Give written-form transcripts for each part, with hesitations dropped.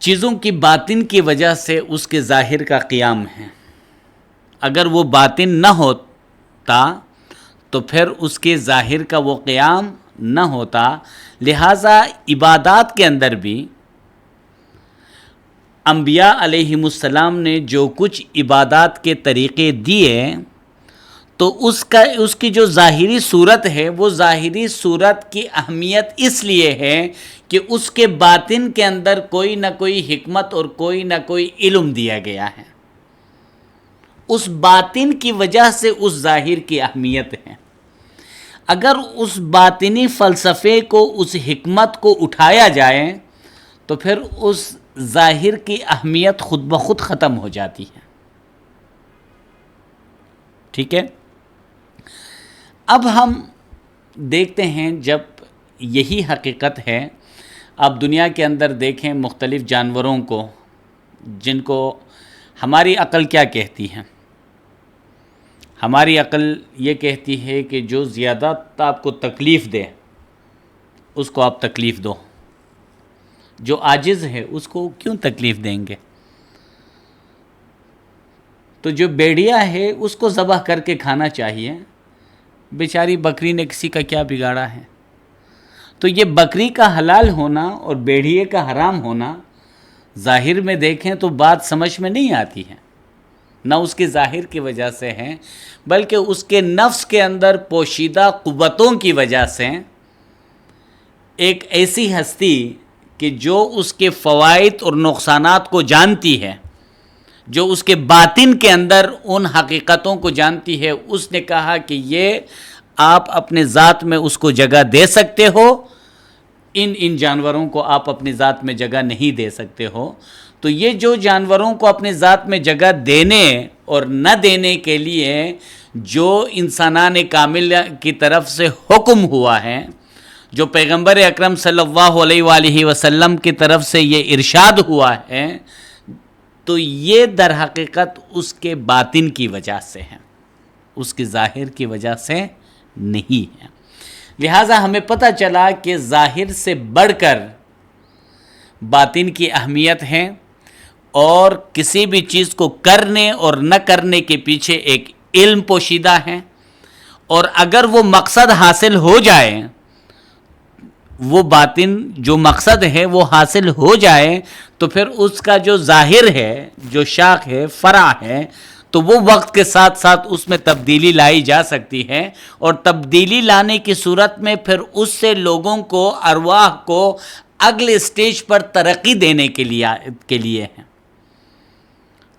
چیزوں کی باطن کی وجہ سے اس کے ظاہر کا قیام ہے. اگر وہ باطن نہ ہوتا تو پھر اس کے ظاہر کا وہ قیام نہ ہوتا. لہٰذا عبادات کے اندر بھی انبیاء علیہم السلام نے جو کچھ عبادات کے طریقے دیے تو اس کی جو ظاہری صورت ہے وہ ظاہری صورت کی اہمیت اس لیے ہے کہ اس کے باطن کے اندر کوئی نہ کوئی حکمت اور کوئی نہ کوئی علم دیا گیا ہے. اس باطن کی وجہ سے اس ظاہر کی اہمیت ہے. اگر اس باطنی فلسفے کو، اس حکمت کو اٹھایا جائے تو پھر اس ظاہر کی اہمیت خود بخود ختم ہو جاتی ہے. ٹھیک ہے؟ اب ہم دیکھتے ہیں جب یہی حقیقت ہے، اب دنیا کے اندر دیکھیں مختلف جانوروں کو جن کو ہماری عقل کیا کہتی ہے. ہماری عقل یہ کہتی ہے کہ جو زیادہ آپ کو تکلیف دے اس کو آپ تکلیف دو، جو عاجز ہے اس کو کیوں تکلیف دیں گے. تو جو بھیڑیا ہے اس کو ذبح کر کے کھانا چاہیے، بیچاری بکری نے کسی کا کیا بگاڑا ہے. تو یہ بکری کا حلال ہونا اور بھیڑیے کا حرام ہونا ظاہر میں دیکھیں تو بات سمجھ میں نہیں آتی ہے. نہ اس کے ظاہر کی وجہ سے ہے بلکہ اس کے نفس کے اندر پوشیدہ قوتوں کی وجہ سے. ایک ایسی ہستی کہ جو اس کے فوائد اور نقصانات کو جانتی ہے، جو اس کے باطن کے اندر ان حقیقتوں کو جانتی ہے، اس نے کہا کہ یہ آپ اپنے ذات میں اس کو جگہ دے سکتے ہو، ان جانوروں کو آپ اپنی ذات میں جگہ نہیں دے سکتے ہو. تو یہ جو جانوروں کو اپنے ذات میں جگہ دینے اور نہ دینے کے لیے جو انسانان کامل کی طرف سے حکم ہوا ہے، جو پیغمبر اکرم صلی اللہ علیہ وآلہ وسلم کی طرف سے یہ ارشاد ہوا ہے، تو یہ در حقیقت اس کے باطن کی وجہ سے ہے، اس کے ظاہر کی وجہ سے نہیں ہے. لہٰذا ہمیں پتہ چلا کہ ظاہر سے بڑھ کر باطن کی اہمیت ہے، اور کسی بھی چیز کو کرنے اور نہ کرنے کے پیچھے ایک علم پوشیدہ ہے. اور اگر وہ مقصد حاصل ہو جائے، وہ باطن جو مقصد ہے وہ حاصل ہو جائے تو پھر اس کا جو ظاہر ہے، جو شاخ ہے، فرع ہے، تو وہ وقت کے ساتھ ساتھ اس میں تبدیلی لائی جا سکتی ہے. اور تبدیلی لانے کی صورت میں پھر اس سے لوگوں کو، ارواح کو اگلے سٹیج پر ترقی دینے کے لیے ہے.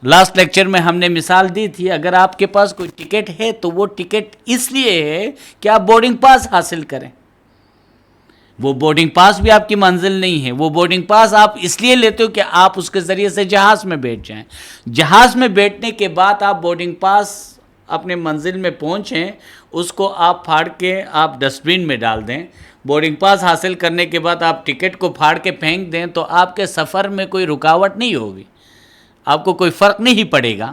لاسٹ لیکچر میں ہم نے مثال دی تھی، اگر آپ کے پاس کوئی ٹکٹ ہے تو وہ ٹکٹ اس لیے ہے کہ آپ بورڈنگ پاس حاصل کریں. وہ بورڈنگ پاس بھی آپ کی منزل نہیں ہے، وہ بورڈنگ پاس آپ اس لیے لیتے ہو کہ آپ اس کے ذریعے سے جہاز میں بیٹھ جائیں. جہاز میں بیٹھنے کے بعد آپ بورڈنگ پاس اپنے منزل میں پہنچیں، اس کو آپ پھاڑ کے آپ ڈسٹ بن میں ڈال دیں. بورڈنگ پاس حاصل کرنے کے بعد آپ ٹکٹ کو پھاڑ کے پھینک دیں تو آپ کے سفر میں کوئی رکاوٹ نہیں ہوگی، آپ کو کوئی فرق نہیں پڑے گا،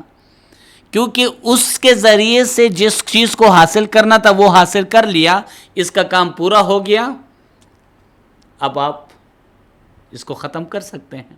کیونکہ اس کے ذریعے سے جس چیز کو حاصل کرنا تھا وہ حاصل کر لیا، اس کا کام پورا ہو گیا. اب آپ اس کو ختم کر سکتے ہیں.